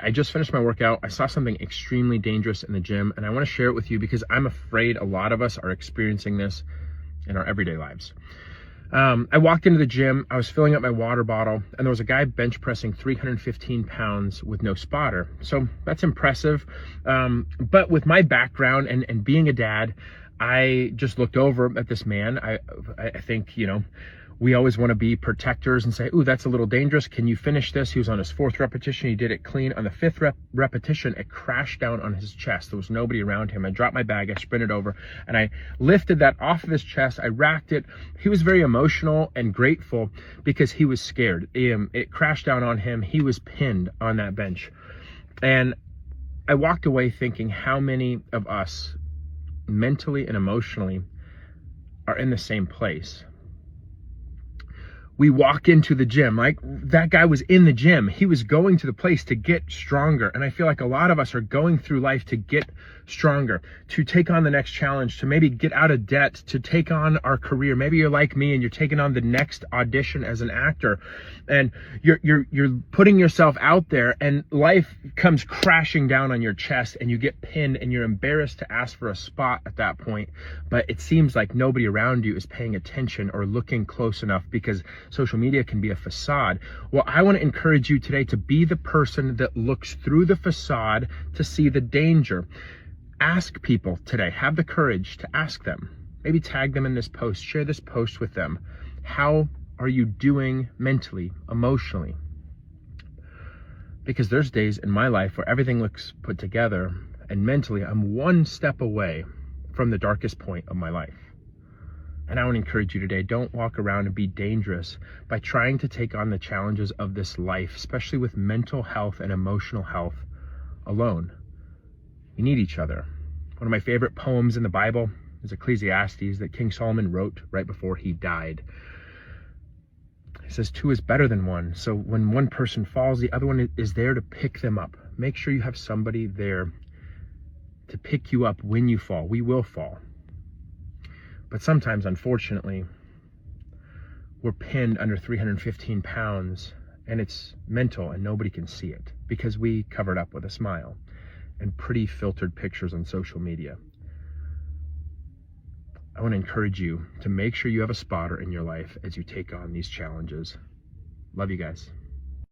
I just finished my workout. I saw something extremely dangerous in the gym, and I want to share it with you because I'm afraid a lot of us are experiencing this in our everyday lives. I walked into the gym, I was filling up my water bottle, and there was a guy bench pressing 315 pounds with no spotter. So that's impressive. But with my background and being a dad, I just looked over at this man. I think, we always want to be protectors and say, ooh, that's a little dangerous. Can you finish this? He was on his 4th repetition. He did it clean. On the 5th repetition, it crashed down on his chest. There was nobody around him. I dropped my bag. I sprinted over and I lifted that off of his chest. I racked it. He was very emotional and grateful because he was scared. It crashed down on him. He was pinned on that bench. And I walked away thinking how many of us mentally and emotionally are in the same place. We walk into the gym, like that guy was in the gym. He was going to the place to get stronger. And I feel like a lot of us are going through life to get stronger, to take on the next challenge, to maybe get out of debt, to take on our career. Maybe you're like me and you're taking on the next audition as an actor and you're putting yourself out there and life comes crashing down on your chest and you get pinned and you're embarrassed to ask for a spot at that point. But it seems like nobody around you is paying attention or looking close enough because social media can be a facade. Well, I want to encourage you today to be the person that looks through the facade to see the danger. Ask people today, have the courage to ask them, maybe tag them in this post, share this post with them. How are you doing mentally, emotionally? Because there's days in my life where everything looks put together and mentally I'm one step away from the darkest point of my life. And I want to encourage you today, don't walk around and be dangerous by trying to take on the challenges of this life, especially with mental health and emotional health alone. We need each other. One of my favorite poems in the Bible is Ecclesiastes that King Solomon wrote right before he died. He says, 2 is better than 1. So when one person falls, the other one is there to pick them up. Make sure you have somebody there to pick you up when you fall. We will fall. But sometimes, unfortunately, we're pinned under 315 pounds and it's mental and nobody can see it because we covered up with a smile and pretty filtered pictures on social media. I want to encourage you to make sure you have a spotter in your life as you take on these challenges. Love you guys.